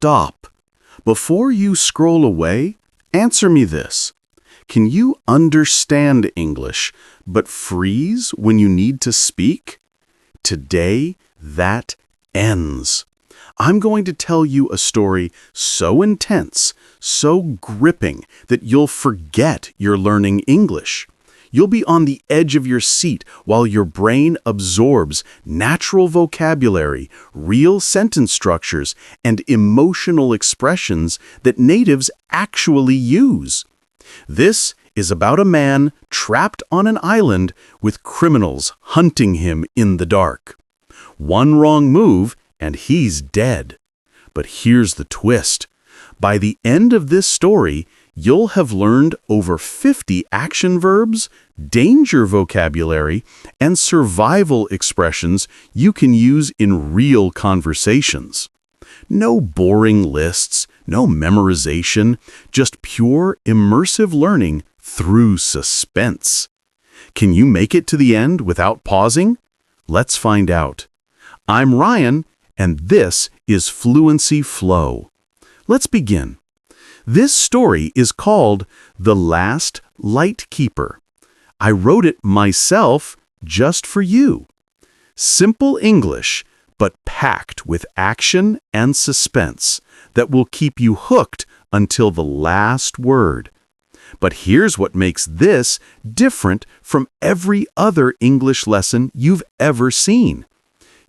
stop. Before you scroll away, answer me this. Can you understand English, but freeze when you need to speak? Today, that ends. I'm going to tell you a story so intense, so gripping, that you'll forget you're learning English. You'll be on the edge of your seat while your brain absorbs natural vocabulary, real sentence structures, and emotional expressions that natives actually use. This is about a man trapped on an island with criminals hunting him in the dark. One wrong move and he's dead. But here's the twist. By the end of this story, you'll have learned over 50 action verbs, danger vocabulary, and survival expressions you can use in real conversations. No boring lists, no memorization, just pure immersive learning through suspense. Can you make it to the end without pausing? Let's find out. I'm Ryan, and this is Fluency Flow. Let's begin. This story is called The Last Lightkeeper. I wrote it myself just for you. Simple English, but packed with action and suspense that will keep you hooked until the last word. But here's what makes this different from every other English lesson you've ever seen.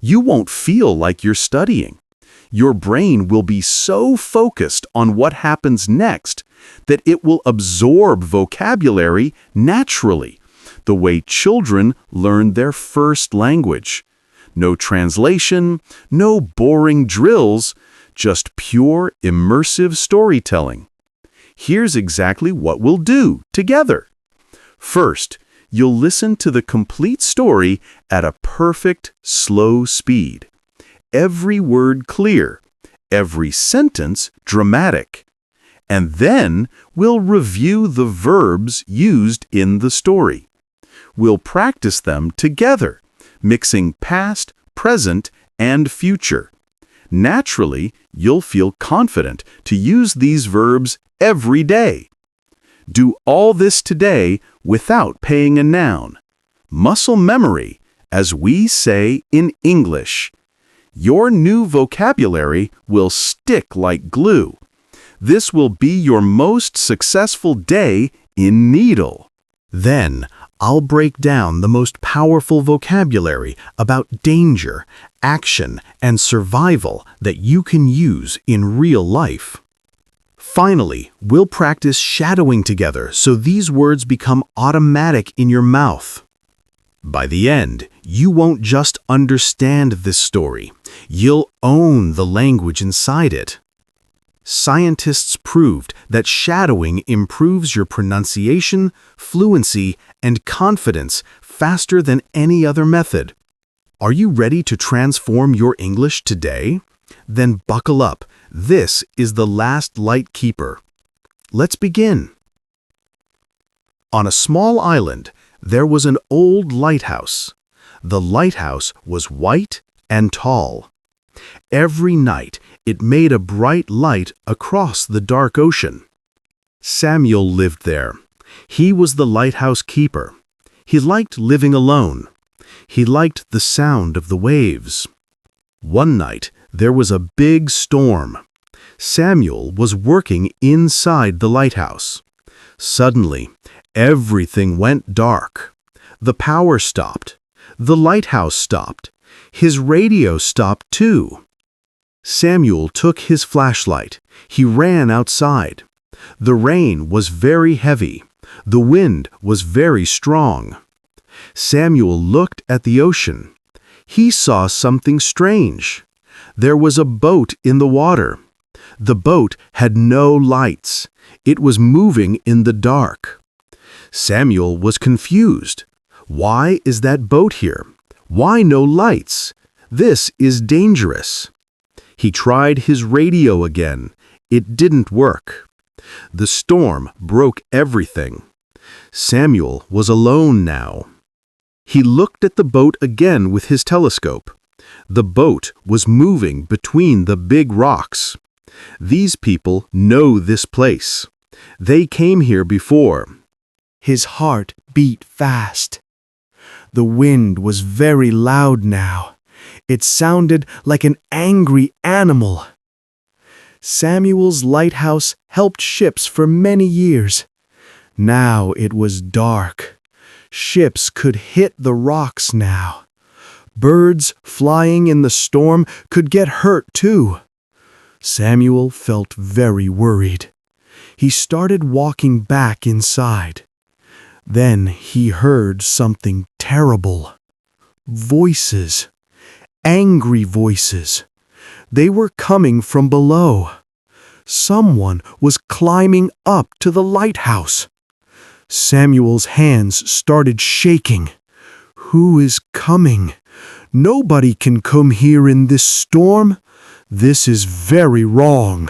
You won't feel like you're studying. Your brain will be so focused on what happens next that it will absorb vocabulary naturally, the way children learn their first language. No translation, no boring drills, just pure immersive storytelling. Here's exactly what we'll do together. First, you'll listen to the complete story at a perfect slow speed. Every word clear, every sentence dramatic. And then we'll review the verbs used in the story. We'll practice them together, mixing past, present, and future. Naturally, you'll feel confident to use these verbs every day. Do all this today without paying a noun. Muscle memory, as we say in English. Your new vocabulary will stick like glue. This will be your most successful day in Needle. Then, I'll break down the most powerful vocabulary about danger, action, and survival that you can use in real life. Finally, we'll practice shadowing together so these words become automatic in your mouth. By the end, you won't just understand this story. You'll own the language inside it. Scientists proved that shadowing improves your pronunciation, fluency, and confidence faster than any other method. Are you ready to transform your English today? Then buckle up. This is The Last Lightkeeper. Let's begin. On a small island, there was an old lighthouse. The lighthouse was white and tall. Every night, it made a bright light across the dark ocean. Samuel lived there. He was the lighthouse keeper. He liked living alone. He liked the sound of the waves. One night, there was a big storm. Samuel was working inside the lighthouse. Suddenly, everything went dark. The power stopped. The lighthouse stopped. His radio stopped too. Samuel took his flashlight. He ran outside. The rain was very heavy. The wind was very strong. Samuel looked at the ocean. He saw something strange. There was a boat in the water. The boat had no lights. It was moving in the dark. Samuel was confused. Why is that boat here? Why no lights? This is dangerous. He tried his radio again. It didn't work. The storm broke everything. Samuel was alone now. He looked at the boat again with his telescope. The boat was moving between the big rocks. These people know this place. They came here before. His heart beat fast. The wind was very loud now. It sounded like an angry animal. Samuel's lighthouse helped ships for many years. Now it was dark. Ships could hit the rocks now. Birds flying in the storm could get hurt too. Samuel felt very worried. He started walking back inside. Then he heard something terrible. Voices. Angry voices. They were coming from below. Someone was climbing up to the lighthouse. Samuel's hands started shaking. Who is coming? Nobody can come here in this storm. This is very wrong.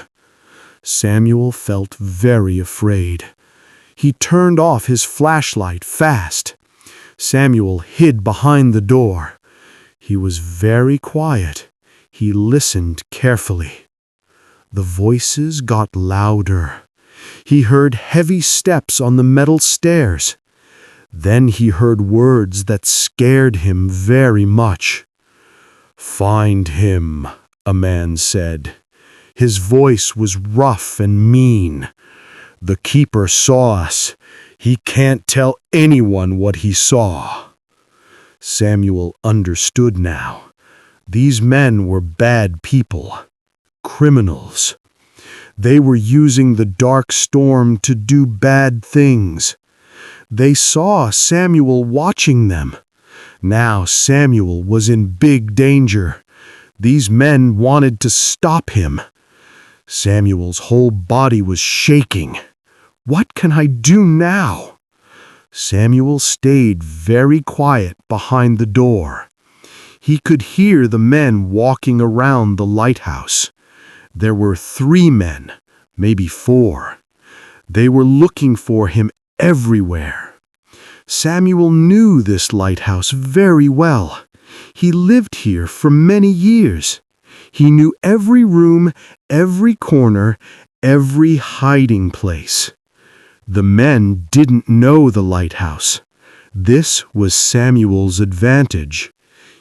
Samuel felt very afraid. He turned off his flashlight fast. Samuel hid behind the door. He was very quiet. He listened carefully. The voices got louder. He heard heavy steps on the metal stairs. Then he heard words that scared him very much. "Find him," a man said. His voice was rough and mean. "The keeper saw us. He can't tell anyone what he saw." Samuel understood now. These men were bad people, criminals. They were using the dark storm to do bad things. They saw Samuel watching them. Now Samuel was in big danger. These men wanted to stop him. Samuel's whole body was shaking. What can I do now? Samuel stayed very quiet behind the door. He could hear the men walking around the lighthouse. There were 3 men, maybe 4. They were looking for him everywhere. Samuel knew this lighthouse very well. He lived here for many years. He knew every room, every corner, every hiding place. The men didn't know the lighthouse. This was Samuel's advantage.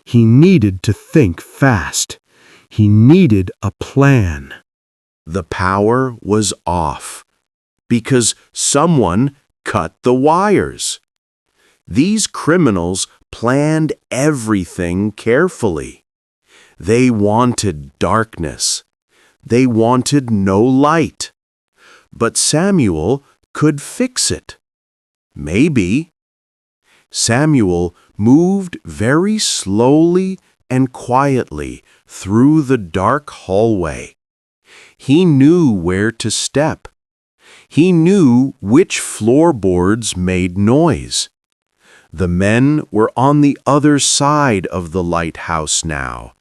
He needed to think fast. He needed a plan. The power was off because someone cut the wires. These criminals planned everything carefully. They wanted darkness. They wanted no light. But Samuel could fix it. Maybe. Samuel moved very slowly and quietly through the dark hallway. He knew where to step. He knew which floorboards made noise. The men were on the other side of the lighthouse now.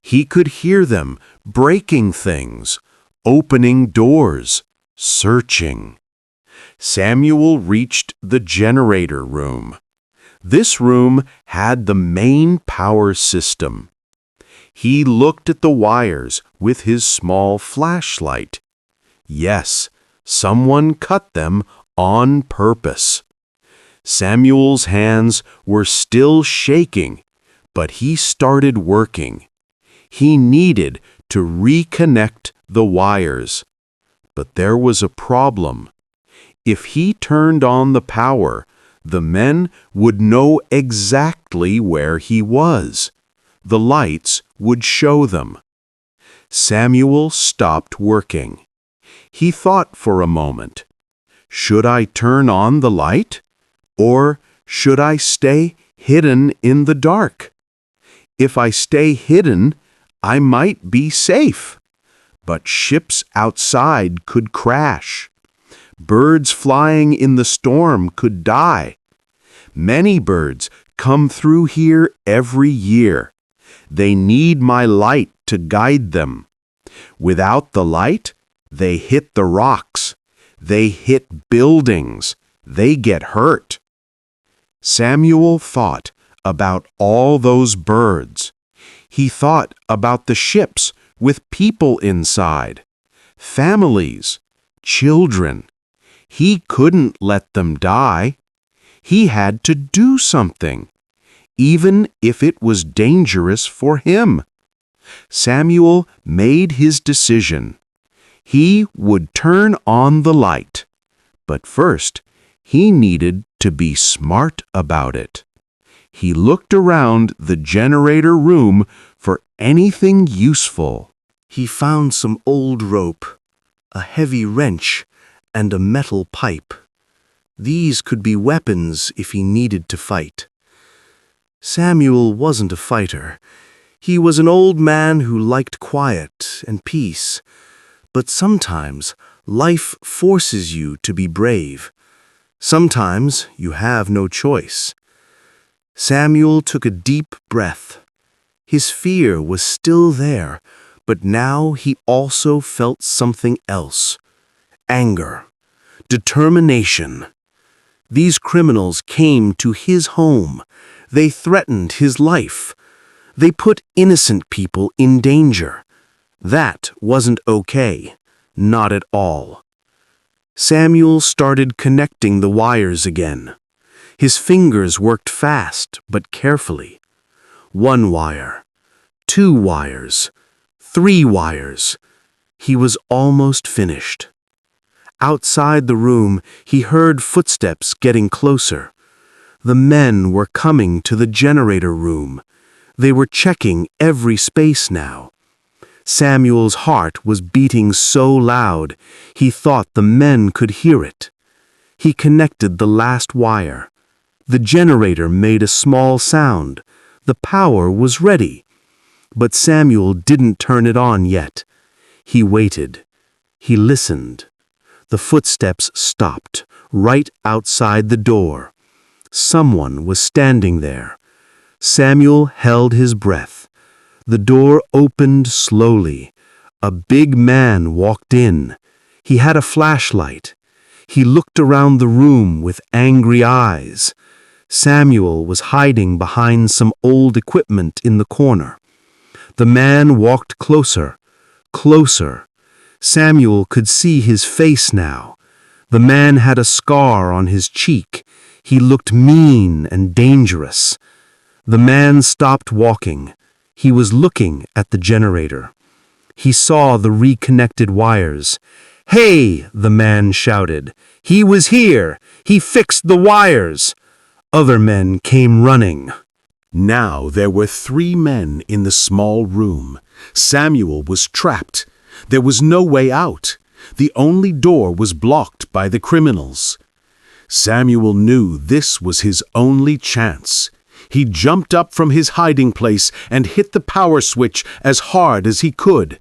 He could hear them breaking things, opening doors, searching. Samuel reached the generator room. This room had the main power system. He looked at the wires with his small flashlight. Yes, someone cut them on purpose. Samuel's hands were still shaking, but he started working. He needed to reconnect the wires. But there was a problem. If he turned on the power, the men would know exactly where he was. The lights would show them. Samuel stopped working. He thought for a moment. Should I turn on the light? Or should I stay hidden in the dark? If I stay hidden, I might be safe. But ships outside could crash. Birds flying in the storm could die. Many birds come through here every year. They need my light to guide them. Without the light, they hit the rocks. They hit buildings. They get hurt. Samuel thought about all those birds. He thought about the ships with people inside. families, children. He couldn't let them die. He had to do something, even if it was dangerous for him. Samuel made his decision. He would turn on the light, but first he needed to be smart about it. He looked around the generator room for anything useful. He found some old rope, a heavy wrench, and a metal pipe. These could be weapons if he needed to fight. Samuel wasn't a fighter. He was an old man who liked quiet and peace. But sometimes life forces you to be brave. Sometimes you have no choice. Samuel took a deep breath. His fear was still there, but now he also felt something else. Anger, determination. These criminals came to his home. They threatened his life. They put innocent people in danger. That wasn't okay. Not at all. Samuel started connecting the wires again. His fingers worked fast but carefully. 1 wire, 2 wires, 3 wires. He was almost finished. Outside the room, he heard footsteps getting closer. The men were coming to the generator room. They were checking every space now. Samuel's heart was beating so loud, he thought the men could hear it. He connected the last wire. The generator made a small sound. The power was ready. But Samuel didn't turn it on yet. He waited. He listened. The footsteps stopped, right outside the door. Someone was standing there. Samuel held his breath. The door opened slowly. A big man walked in. He had a flashlight. He looked around the room with angry eyes. Samuel was hiding behind some old equipment in the corner. The man walked closer, closer. Samuel could see his face now. The man had a scar on his cheek. He looked mean and dangerous. The man stopped walking. He was looking at the generator. He saw the reconnected wires. "Hey!" the man shouted. "He was here! He fixed the wires!" Other men came running. Now there were 3 men in the small room. Samuel was trapped. There was no way out. The only door was blocked by the criminals. Samuel knew this was his only chance. He jumped up from his hiding place and hit the power switch as hard as he could.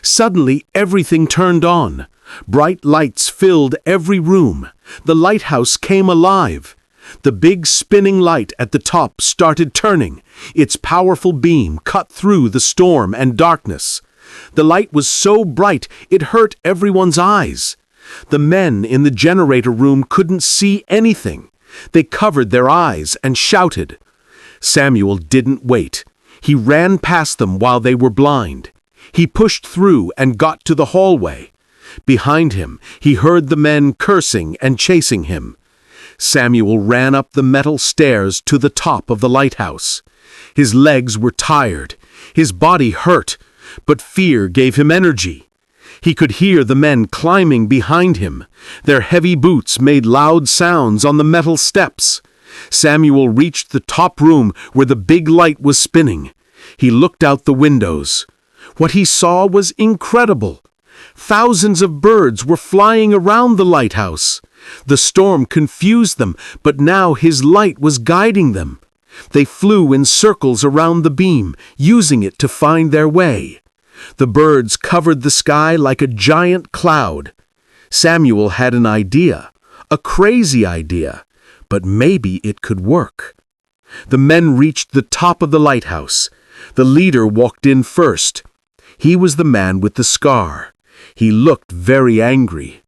Suddenly, everything turned on. Bright lights filled every room. The lighthouse came alive. The big spinning light at the top started turning. Its powerful beam cut through the storm and darkness. The light was so bright it hurt everyone's eyes. The men in the generator room couldn't see anything. They covered their eyes and shouted. Samuel didn't wait. He ran past them while they were blind. He pushed through and got to the hallway. Behind him, he heard the men cursing and chasing him. Samuel ran up the metal stairs to the top of the lighthouse. His legs were tired. His body hurt, but fear gave him energy. He could hear the men climbing behind him. Their heavy boots made loud sounds on the metal steps. Samuel reached the top room where the big light was spinning. He looked out the windows. What he saw was incredible. Thousands of birds were flying around the lighthouse. The storm confused them, but now his light was guiding them. They flew in circles around the beam, using it to find their way. The birds covered the sky like a giant cloud. Samuel had an idea, a crazy idea, but maybe it could work. The men reached the top of the lighthouse. The leader walked in first. He was the man with the scar. He looked very angry.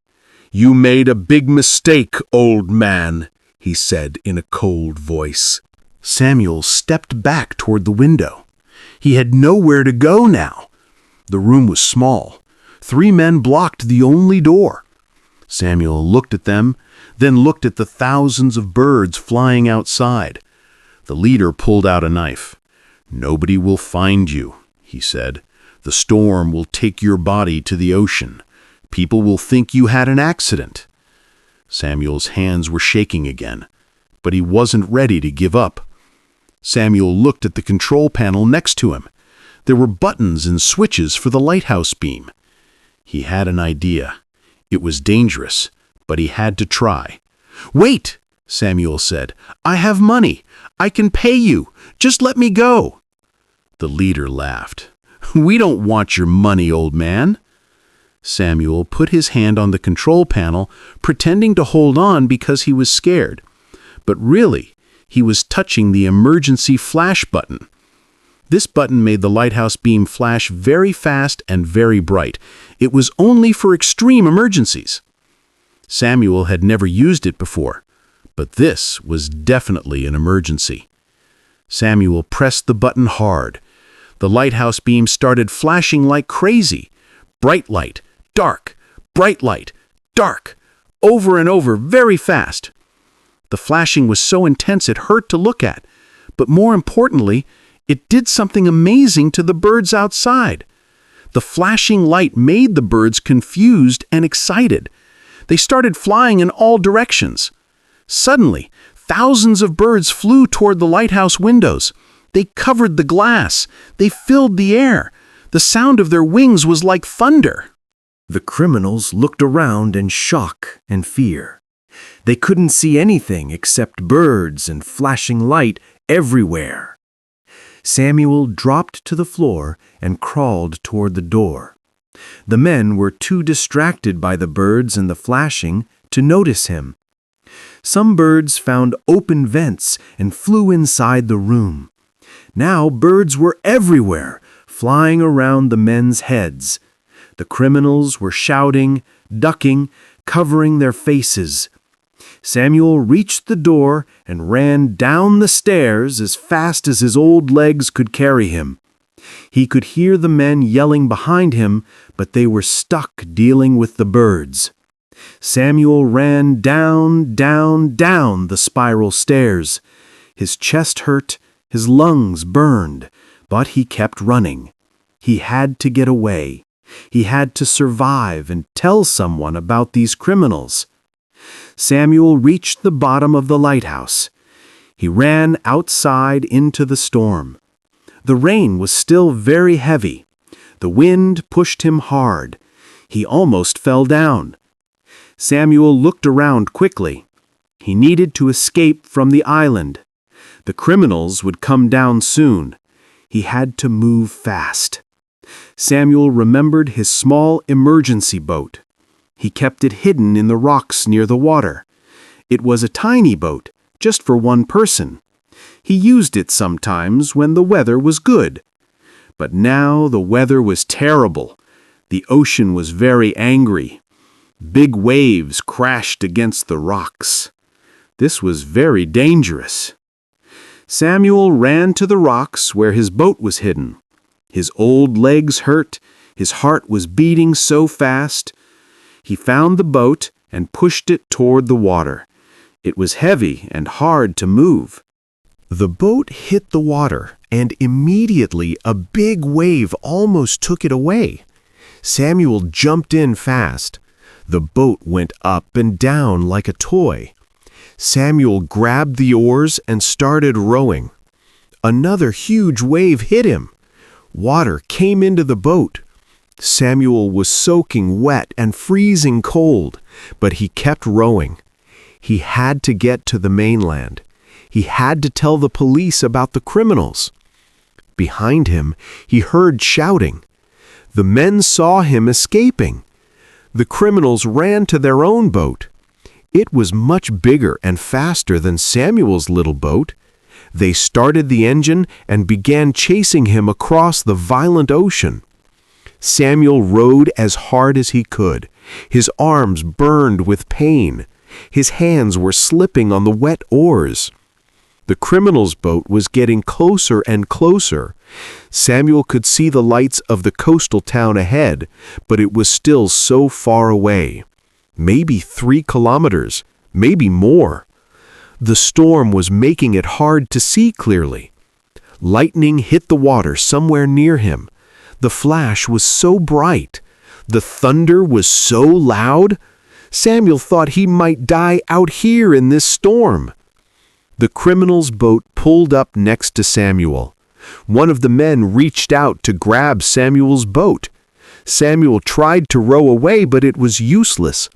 "You made a big mistake, old man," he said in a cold voice. Samuel stepped back toward the window. He had nowhere to go now. The room was small. 3 men blocked the only door. Samuel looked at them, then looked at the thousands of birds flying outside. The leader pulled out a knife. "Nobody will find you," he said. "The storm will take your body to the ocean. People will think you had an accident." Samuel's hands were shaking again, but he wasn't ready to give up. Samuel looked at the control panel next to him. There were buttons and switches for the lighthouse beam. He had an idea. It was dangerous, but he had to try. "Wait," Samuel said. "I have money. I can pay you. Just let me go." The leader laughed. "We don't want your money, old man." Samuel put his hand on the control panel, pretending to hold on because he was scared. But really, he was touching the emergency flash button. This button made the lighthouse beam flash very fast and very bright. It was only for extreme emergencies. Samuel had never used it before, but this was definitely an emergency. Samuel pressed the button hard. The lighthouse beam started flashing like crazy. Bright light, dark, bright light, dark, over and over very fast. The flashing was so intense it hurt to look at, but more importantly, it did something amazing to the birds outside. The flashing light made the birds confused and excited. They started flying in all directions. Suddenly, thousands of birds flew toward the lighthouse windows. They covered the glass. They filled the air. The sound of their wings was like thunder. The criminals looked around in shock and fear. They couldn't see anything except birds and flashing light everywhere. Samuel dropped to the floor and crawled toward the door. The men were too distracted by the birds and the flashing to notice him. Some birds found open vents and flew inside the room. Now birds were everywhere, flying around the men's heads. The criminals were shouting, ducking, covering their faces. Samuel reached the door and ran down the stairs as fast as his old legs could carry him. He could hear the men yelling behind him, but they were stuck dealing with the birds. Samuel ran down, down, down the spiral stairs. His chest hurt, his lungs burned, but he kept running. He had to get away. He had to survive and tell someone about these criminals. Samuel reached the bottom of the lighthouse. He ran outside into the storm. The rain was still very heavy. The wind pushed him hard. He almost fell down. Samuel looked around quickly. He needed to escape from the island. The criminals would come down soon. He had to move fast. Samuel remembered his small emergency boat. He kept it hidden in the rocks near the water. It was a tiny boat, just for one person. He used it sometimes when the weather was good. But now the weather was terrible. The ocean was very angry. Big waves crashed against the rocks. This was very dangerous. Samuel ran to the rocks where his boat was hidden. His old legs hurt. His heart was beating so fast. He found the boat and pushed it toward the water. It was heavy and hard to move. The boat hit the water, and immediately a big wave almost took it away. Samuel jumped in fast. The boat went up and down like a toy. Samuel grabbed the oars and started rowing. Another huge wave hit him. Water came into the boat. Samuel was soaking wet and freezing cold, but he kept rowing. He had to get to the mainland. He had to tell the police about the criminals. Behind him, he heard shouting. The men saw him escaping. The criminals ran to their own boat. It was much bigger and faster than Samuel's little boat. They started the engine and began chasing him across the violent ocean. Samuel rowed as hard as he could. His arms burned with pain. His hands were slipping on the wet oars. The criminal's boat was getting closer and closer. Samuel could see the lights of the coastal town ahead, but it was still so far away. Maybe 3 kilometers, maybe more. The storm was making it hard to see clearly. Lightning hit the water somewhere near him. The flash was so bright. The thunder was so loud. Samuel thought he might die out here in this storm. The criminal's boat pulled up next to Samuel. One of the men reached out to grab Samuel's boat. Samuel tried to row away, but it was useless.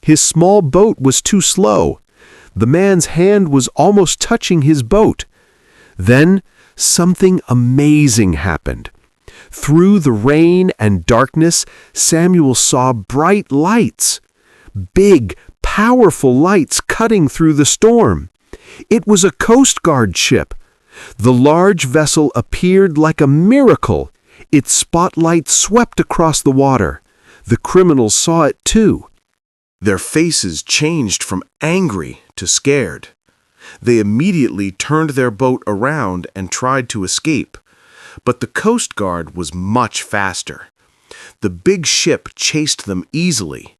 His small boat was too slow. The man's hand was almost touching his boat. Then something amazing happened. Through the rain and darkness, Samuel saw bright lights. Big, powerful lights cutting through the storm. It was a Coast Guard ship. The large vessel appeared like a miracle. Its spotlight swept across the water. The criminals saw it too. Their faces changed from angry to scared. They immediately turned their boat around and tried to escape. But the Coast Guard was much faster. The big ship chased them easily.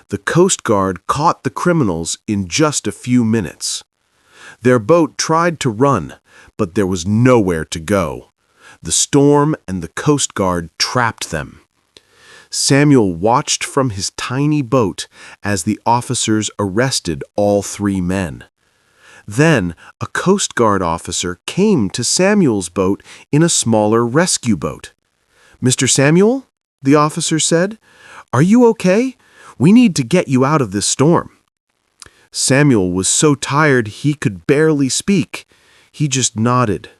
The Coast Guard caught the criminals in just a few minutes. Their boat tried to run, but there was nowhere to go. The storm and the Coast Guard trapped them. Samuel watched from his tiny boat as the officers arrested all 3 men. Then a Coast Guard officer came to Samuel's boat in a smaller rescue boat. "Mr. Samuel," the officer said, "are you okay? We need to get you out of this storm." Samuel was so tired he could barely speak. He just nodded.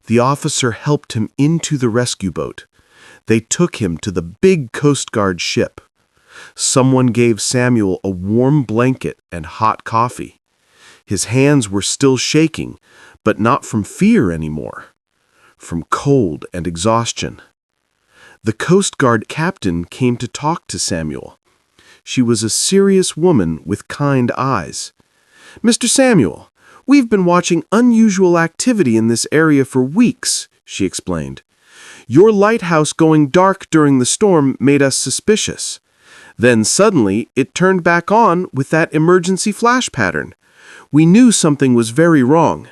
The officer helped him into the rescue boat. They took him to the big Coast Guard ship. Someone gave Samuel a warm blanket and hot coffee. His hands were still shaking, but not from fear anymore, from cold and exhaustion. The Coast Guard captain came to talk to Samuel. She was a serious woman with kind eyes. "Mr. Samuel, we've been watching unusual activity in this area for weeks," she explained. "Your lighthouse going dark during the storm made us suspicious. Then suddenly it turned back on with that emergency flash pattern. We knew something was very wrong.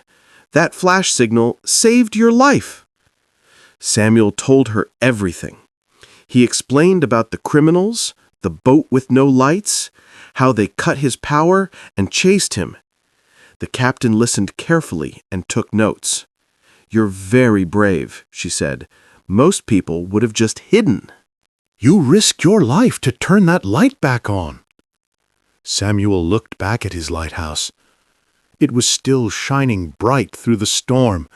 That flash signal saved your life." Samuel told her everything. He explained about the criminals, the boat with no lights, how they cut his power and chased him. The captain listened carefully and took notes. "You're very brave," she said. "Most people would have just hidden." "You risked your life to turn that light back on." Samuel looked back at his lighthouse. It was still shining bright through the storm,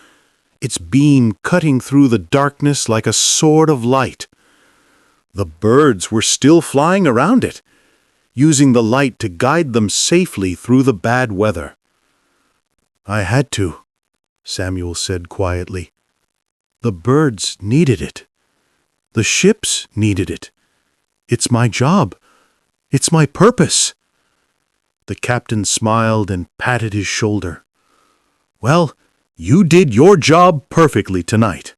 its beam cutting through the darkness like a sword of light. The birds were still flying around it, using the light to guide them safely through the bad weather. "I had to," Samuel said quietly. "The birds needed it. The ships needed it. It's my job. It's my purpose." The captain smiled and patted his shoulder. "Well, you did your job perfectly tonight.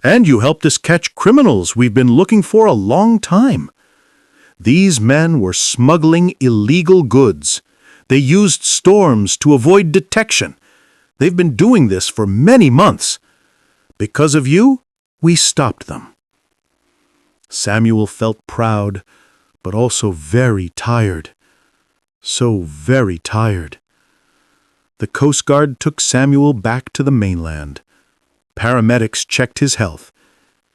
And you helped us catch criminals we've been looking for a long time. These men were smuggling illegal goods. They used storms to avoid detection. They've been doing this for many months. Because of you, we stopped them." Samuel felt proud, but also very tired. So very tired. The Coast Guard took Samuel back to the mainland. Paramedics checked his health.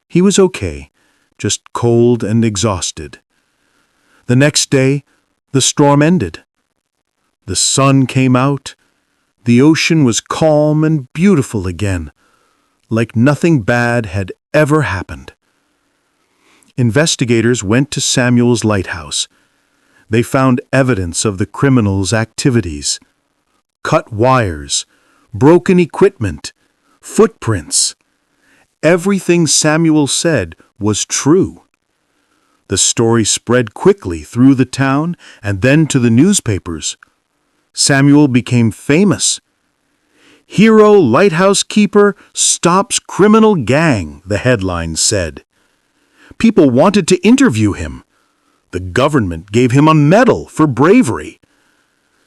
He was okay, just cold and exhausted. The next day, the storm ended. The sun came out. The ocean was calm and beautiful again, like nothing bad had ever happened. Investigators went to Samuel's lighthouse. They found evidence of the criminals' activities. Cut wires, broken equipment, footprints. Everything Samuel said was true. The story spread quickly through the town and then to the newspapers. Samuel became famous. "Hero lighthouse keeper stops criminal gang," the headline said. People wanted to interview him. The government gave him a medal for bravery.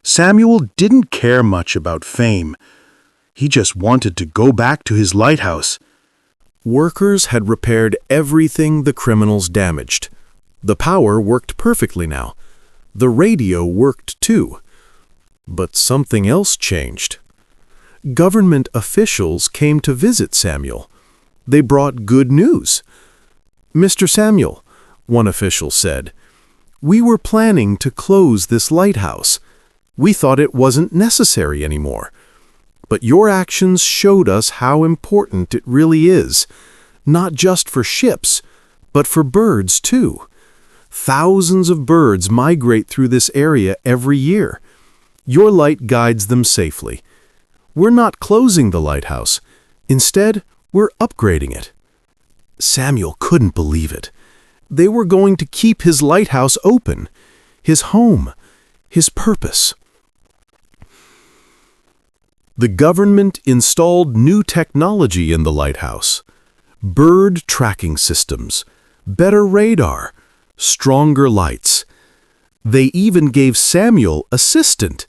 Samuel didn't care much about fame. He just wanted to go back to his lighthouse. Workers had repaired everything the criminals damaged. The power worked perfectly now. The radio worked too. But something else changed. Government officials came to visit Samuel. They brought good news. "Mr. Samuel," one official said, "we were planning to close this lighthouse. We thought it wasn't necessary anymore. But your actions showed us how important it really is, not just for ships, but for birds too. Thousands of birds migrate through this area every year. Your light guides them safely. We're not closing the lighthouse. Instead, we're upgrading it." Samuel couldn't believe it. They were going to keep his lighthouse open, his home, his purpose. The government installed new technology in the lighthouse. Bird tracking systems, better radar, stronger lights. They even gave Samuel an assistant,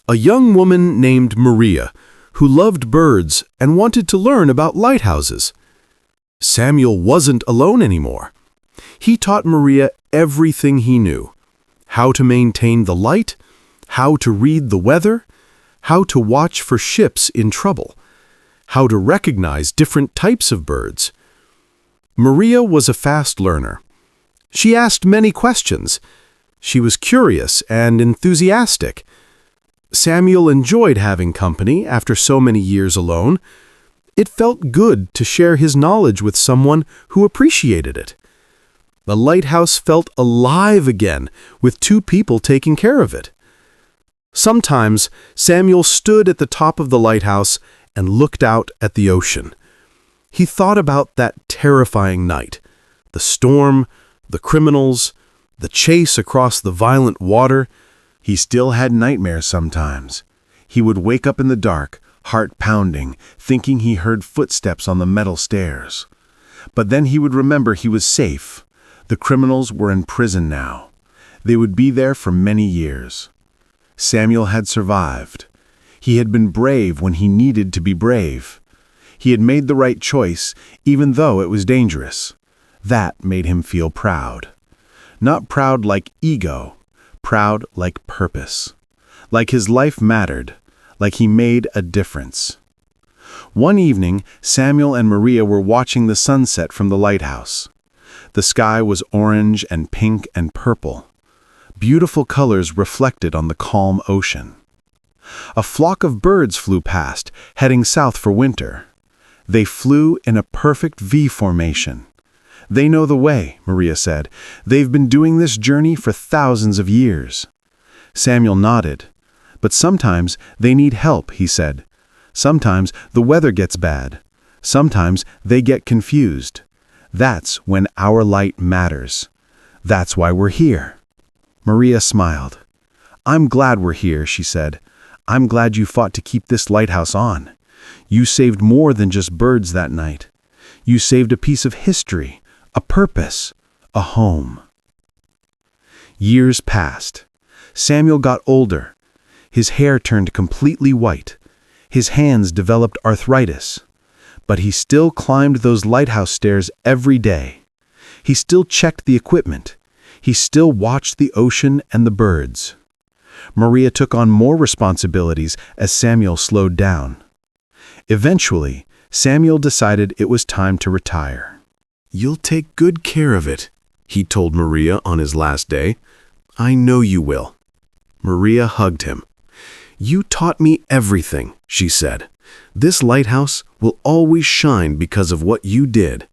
a young woman named Maria, who loved birds and wanted to learn about lighthouses. Samuel wasn't alone anymore. He taught Maria everything he knew: how to maintain the light, how to read the weather, how to watch for ships in trouble, how to recognize different types of birds. Maria was a fast learner. She asked many questions. She was curious and enthusiastic. Samuel enjoyed having company after so many years alone. It felt good to share his knowledge with someone who appreciated it. The lighthouse felt alive again, with two people taking care of it. Sometimes Samuel stood at the top of the lighthouse and looked out at the ocean. He thought about that terrifying night, the storm, the criminals, the chase across the violent water. He still had nightmares sometimes. He would wake up in the dark, heart pounding, thinking he heard footsteps on the metal stairs. But then he would remember he was safe. The criminals were in prison now. They would be there for many years. Samuel had survived. He had been brave when he needed to be brave. He had made the right choice, even though it was dangerous. That made him feel proud. Not proud like ego, proud like purpose. Like his life mattered, like he made a difference. One evening, Samuel and Maria were watching the sunset from the lighthouse. The sky was orange and pink and purple. Beautiful colors reflected on the calm ocean. A flock of birds flew past, heading south for winter. They flew in a perfect V formation. "They know the way," Maria said. "They've been doing this journey for thousands of years." Samuel nodded. "But sometimes they need help," he said. "Sometimes the weather gets bad. Sometimes they get confused. That's when our light matters. That's why we're here." Maria smiled. "I'm glad we're here," she said. "I'm glad you fought to keep this lighthouse on. You saved more than just birds that night. You saved a piece of history, a purpose, a home." Years passed. Samuel got older. His hair turned completely white. His hands developed arthritis. But he still climbed those lighthouse stairs every day. He still checked the equipment. He still watched the ocean and the birds. Maria took on more responsibilities as Samuel slowed down. Eventually, Samuel decided it was time to retire. "You'll take good care of it," he told Maria on his last day. "I know you will." Maria hugged him. "You taught me everything," she said. "This lighthouse will always shine because of what you did."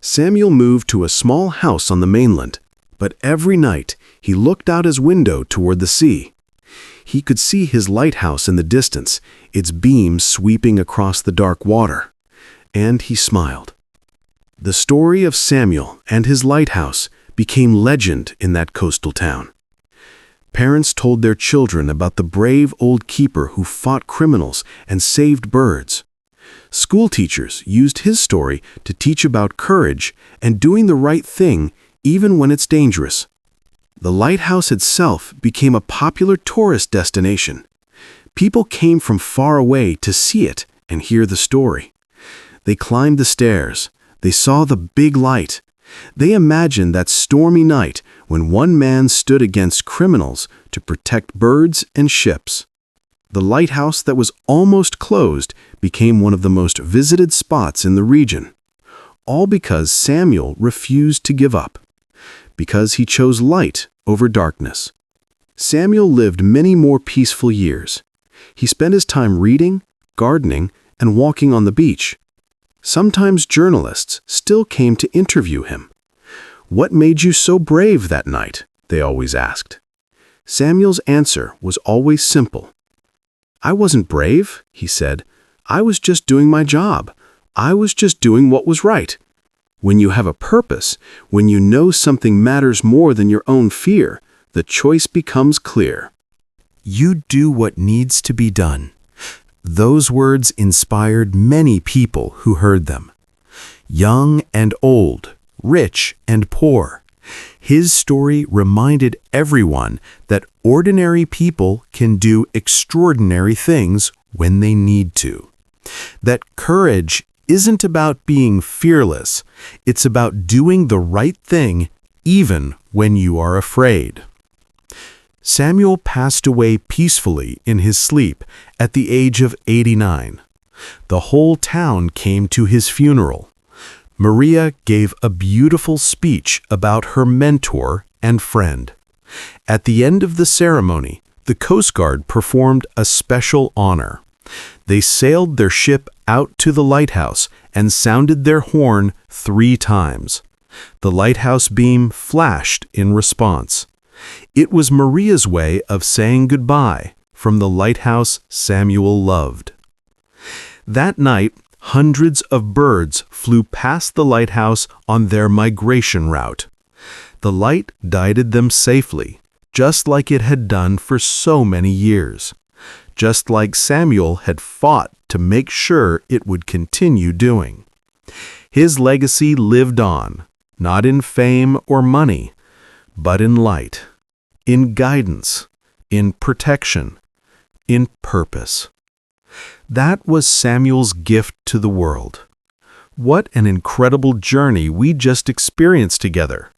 Samuel moved to a small house on the mainland, but every night he looked out his window toward the sea. He could see his lighthouse in the distance, its beams sweeping across the dark water. And he smiled. The story of Samuel and his lighthouse became legend in that coastal town. Parents told their children about the brave old keeper who fought criminals and saved birds. School teachers used his story to teach about courage and doing the right thing even when it's dangerous. The lighthouse itself became a popular tourist destination. People came from far away to see it and hear the story. They climbed the stairs. They saw the big light. They imagined that stormy night when one man stood against criminals to protect birds and ships. The lighthouse that was almost closed became one of the most visited spots in the region, all because Samuel refused to give up, because he chose light over darkness. Samuel lived many more peaceful years. He spent his time reading, gardening, and walking on the beach. Sometimes journalists still came to interview him. "What made you so brave that night?" they always asked. Samuel's answer was always simple. "I wasn't brave," he said. "I was just doing my job. I was just doing what was right." When you have a purpose, when you know something matters more than your own fear, the choice becomes clear. You do what needs to be done. Those words inspired many people who heard them. Young and old, rich and poor. His story reminded everyone that ordinary people can do extraordinary things when they need to. That courage isn't about being fearless. It's about doing the right thing even when you are afraid. Samuel passed away peacefully in his sleep at the age of 89. The whole town came to his funeral. Maria gave a beautiful speech about her mentor and friend. At the end of the ceremony, the Coast Guard performed a special honor. They sailed their ship out to the lighthouse and sounded their horn 3 times. The lighthouse beam flashed in response. It was Maria's way of saying goodbye from the lighthouse Samuel loved. That night, hundreds of birds flew past the lighthouse on their migration route. The light guided them safely, just like it had done for so many years, just like Samuel had fought to make sure it would continue doing. His legacy lived on, not in fame or money, but in light, in guidance, in protection, in purpose. That was Samuel's gift to the world. What an incredible journey we just experienced together.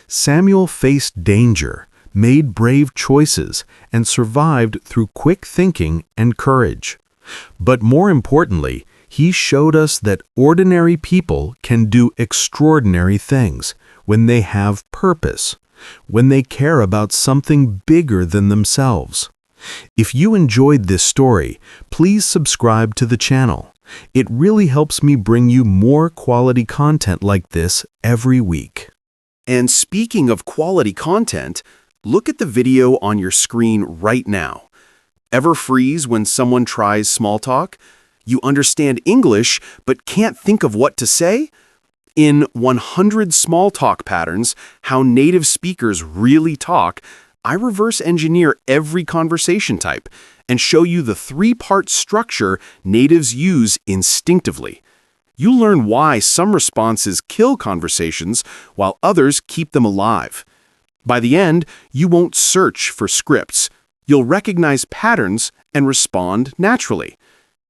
Samuel faced danger, made brave choices, and survived through quick thinking and courage. But more importantly, he showed us that ordinary people can do extraordinary things when they have purpose, when they care about something bigger than themselves. If you enjoyed this story, please subscribe to the channel. It really helps me bring you more quality content like this every week. And speaking of quality content, look at the video on your screen right now. Ever freeze when someone tries small talk? You understand English but can't think of what to say? In 100 Small Talk Patterns, How Native Speakers Really Talk, I reverse engineer every conversation type and show you the 3-part structure natives use instinctively. You'll learn why some responses kill conversations while others keep them alive. By the end, you won't search for scripts. You'll recognize patterns and respond naturally.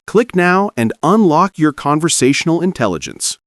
Click now and unlock your conversational intelligence.